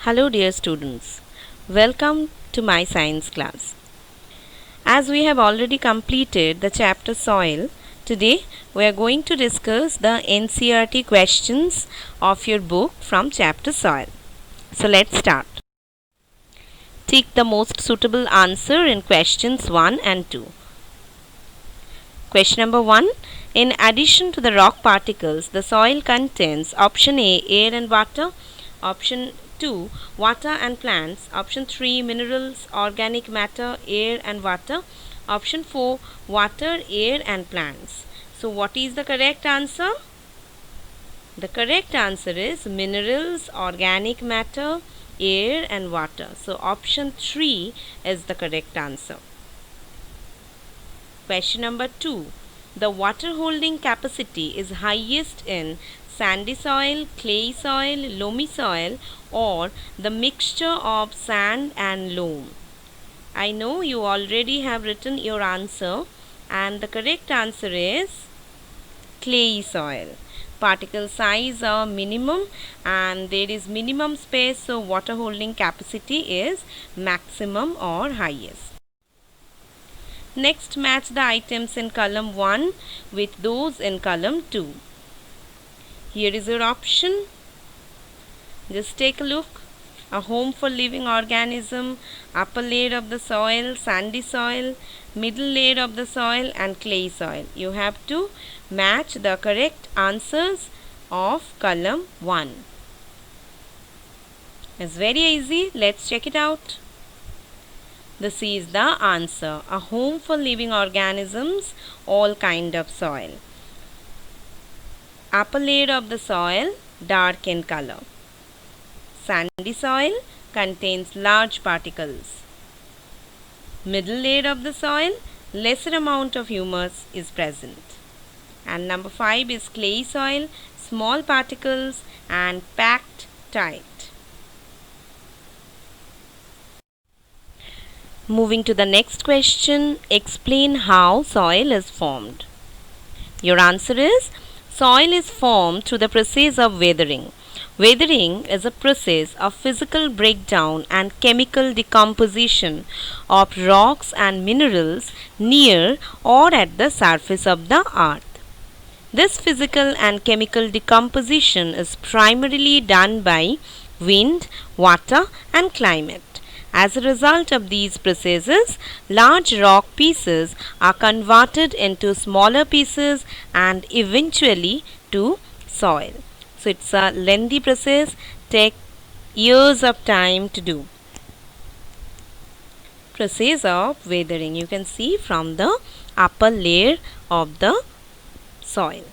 Hello, dear students. Welcome to my science class. As we have already completed the chapter Soil, today we are going to discuss the NCERT questions of your book from chapter Soil. So let's start. Take the most suitable answer in questions 1 and 2. Question number 1. In addition to the rock particles, the soil contains option A, air and water, option 2, water and plants, option 3, minerals, organic matter, air and water, option 4, water, air and plants. So what is the correct answer? The correct answer is minerals, organic matter, air and water. So option 3 is the correct answer. Question number 2. The water holding capacity is highest in sandy soil, clay soil, loamy soil, or the mixture of sand and loam. I know you already have written your answer, and the correct answer is clay soil. Particle size are minimum and there is minimum space, so water holding capacity is maximum or highest. Next, match the items in column 1 with those in column 2. Here is your option. Just take a look. A home for living organism, upper layer of the soil, sandy soil, middle layer of the soil and clay soil. You have to match the correct answers of column 1. It's very easy. Let's check it out. This is the answer. A home for living organisms, all kind of soil. Upper layer of the soil, dark in color. Sandy soil contains large particles. Middle layer of the soil, lesser amount of humus is present. And number 5 is clay soil, small particles and packed tight. Moving to the next question, explain how soil is formed. Your answer is, soil is formed through the process of weathering. Weathering is a process of physical breakdown and chemical decomposition of rocks and minerals near or at the surface of the earth. This physical and chemical decomposition is primarily done by wind, water and climate. As a result of these processes, large rock pieces are converted into smaller pieces and eventually to soil. So it's a lengthy process, take years of time to do. Process of weathering, you can see from the upper layer of the soil.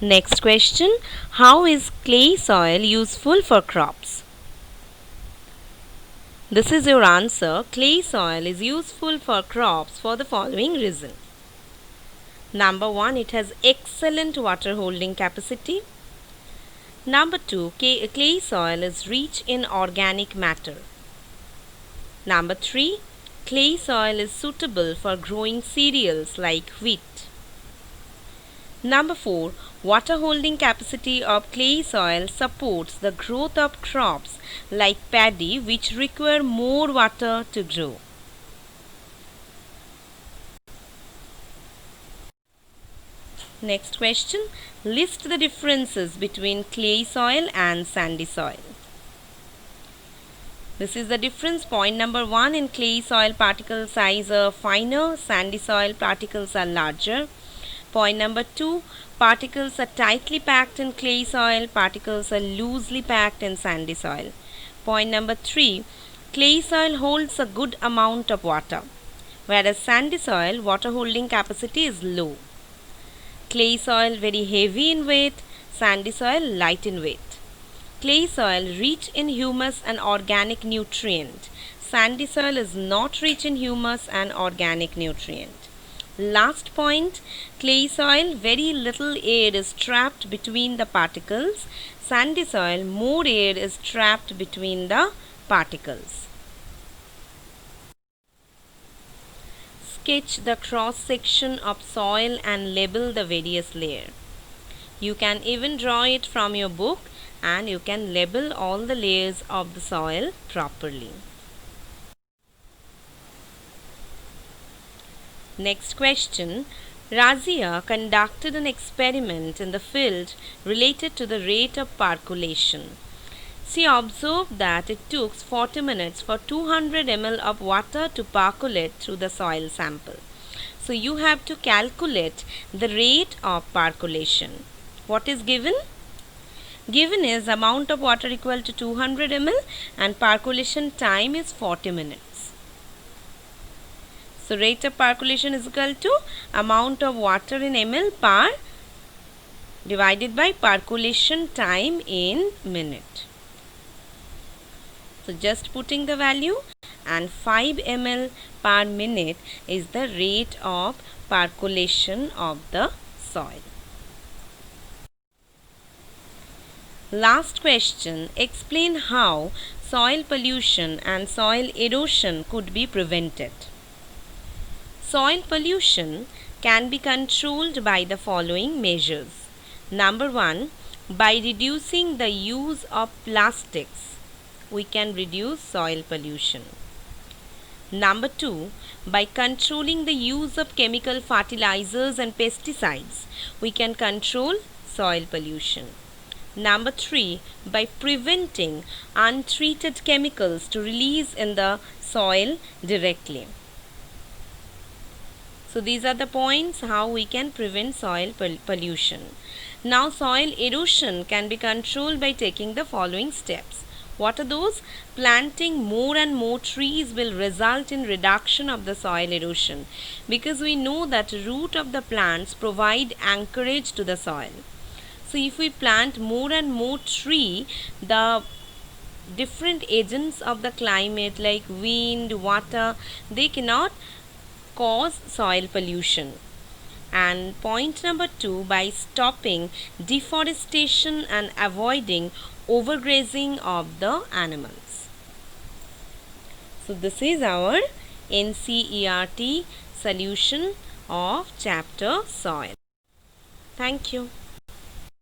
Next question, how is clay soil useful for crops? This is your answer. Clay soil is useful for crops for the following reason. Number 1, it has excellent water holding capacity. Number 2, clay soil is rich in organic matter. Number 3, clay soil is suitable for growing cereals like wheat. Number 4, water holding capacity of clay soil supports the growth of crops like paddy, which require more water to grow. Next question, list the differences between clay soil and sandy soil. This is the difference. Point number 1, in clay soil particle size are finer, sandy soil particles are larger. Point number 2, particles are tightly packed in clay soil, particles are loosely packed in sandy soil. Point number 3, clay soil holds a good amount of water, whereas sandy soil water holding capacity is low. Clay soil very heavy in weight, sandy soil light in weight. Clay soil rich in humus and organic nutrient. Sandy soil is not rich in humus and organic nutrient. Last point, clay soil, very little air is trapped between the particles. Sandy soil, more air is trapped between the particles. Sketch the cross section of soil and label the various layers. You can even draw it from your book and you can label all the layers of the soil properly. Next question. Razia conducted an experiment in the field related to the rate of percolation. She observed that it took 40 minutes for 200 ml of water to percolate through the soil sample. So you have to calculate the rate of percolation. What is given? Given is amount of water equal to 200 ml and percolation time is 40 minutes. So rate of percolation is equal to amount of water in ml per divided by percolation time in minute. So just putting the value, and 5 ml per minute is the rate of percolation of the soil. Last question. Explain how soil pollution and soil erosion could be prevented. Soil pollution can be controlled by the following measures. Number 1, by reducing the use of plastics, we can reduce soil pollution. Number 2, by controlling the use of chemical fertilizers and pesticides, we can control soil pollution. Number 3, by preventing untreated chemicals to release in the soil directly. So these are the points how we can prevent soil pollution. Now soil erosion can be controlled by taking the following steps. What are those? Planting more and more trees will result in reduction of the soil erosion, because we know that root of the plants provide anchorage to the soil. So if we plant more and more tree, the different agents of the climate like wind, water, they cannot cause soil pollution. And point number 2, by stopping deforestation and avoiding overgrazing of the animals. So this is our NCERT solution of chapter soil. Thank you.